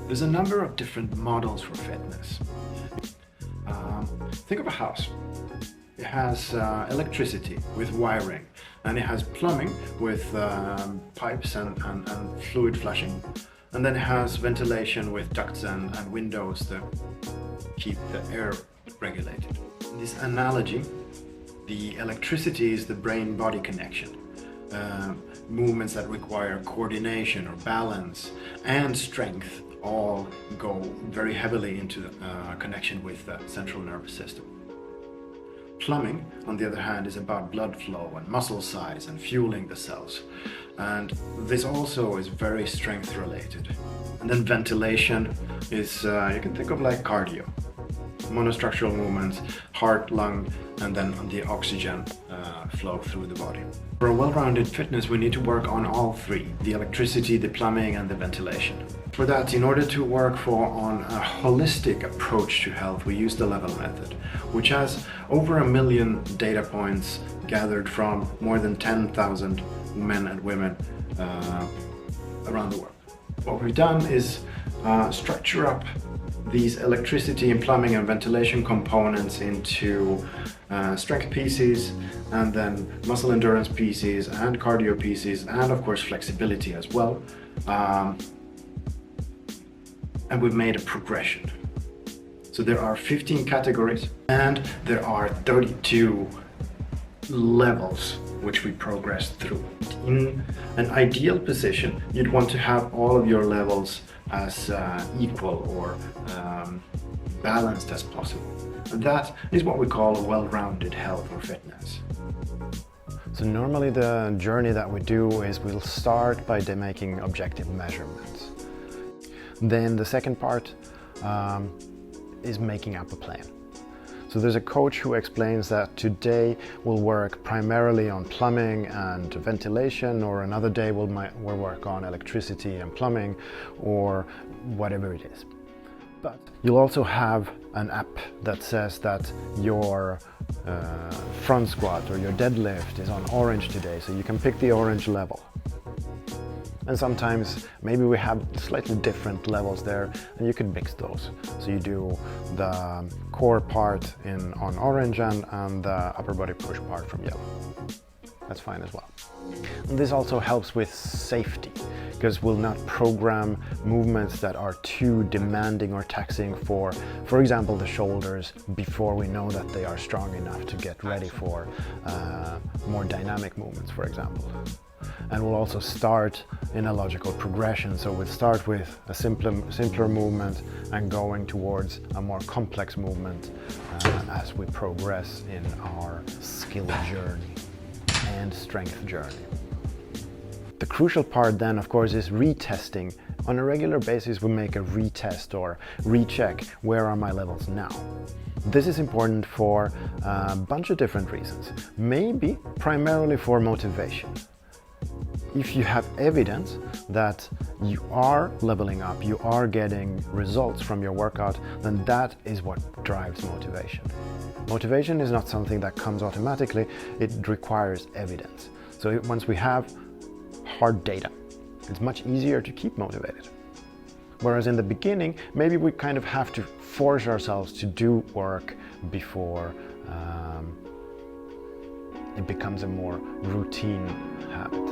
There's a number of different models for fitness. Think of a house. It has electricity with wiring, and it has plumbing with pipes and fluid flushing, and then it has ventilation with ducts and windows that keep the air regulated. In this analogy, the electricity is the brain-body connection. Movements that require coordination or balance and strength all go very heavily into connection with the central nervous system. Plumbing, on the other hand, is about blood flow and muscle size and fueling the cells. And this also is very strength related. And then ventilation is, you can think of like cardio. Monostructural movements, heart, lung, and then the oxygen flow through the body. For a well-rounded fitness, we need to work on all three: the electricity, the plumbing, and the ventilation. For that, in order to work on a holistic approach to health, we use the level method, which has over 1 million data points gathered from more than 10,000 men and women around the world. What we've done is structure up these electricity and plumbing and ventilation components into strength pieces, and then muscle endurance pieces, and cardio pieces, and of course flexibility as well. And we've made a progression. So there are 15 categories and there are 32 levels which we progress through. In an ideal position, you'd want to have all of your levels as equal or balanced as possible. And that is what we call a well-rounded health or fitness. So normally the journey that we do is we'll start by making objective measurements. Then the second part is making up a plan. So there's a coach who explains that today we'll work primarily on plumbing and ventilation, or another day we'll work on electricity and plumbing, or whatever it is. But you'll also have an app that says that your front squat or your deadlift is on orange today, so you can pick the orange level. And sometimes maybe we have slightly different levels there, and you can mix those. So you do the core part on orange and the upper body push part from yellow. That's fine as well. And this also helps with safety, because we'll not program movements that are too demanding or taxing for example, the shoulders before we know that they are strong enough to get ready for more dynamic movements, for example. And we'll also start in a logical progression. So we'll start with a simpler movement and going towards a more complex movement as we progress in our skill journey and strength journey. The crucial part then, of course, is retesting. On a regular basis, we make a retest or recheck. Where are my levels now? This is important for a bunch of different reasons. Maybe primarily for motivation. If you have evidence that you are leveling up, you are getting results from your workout, then that is what drives motivation. Motivation is not something that comes automatically, it requires evidence. So once we have hard data, it's much easier to keep motivated. Whereas in the beginning, maybe we kind of have to force ourselves to do work before it becomes a more routine habit.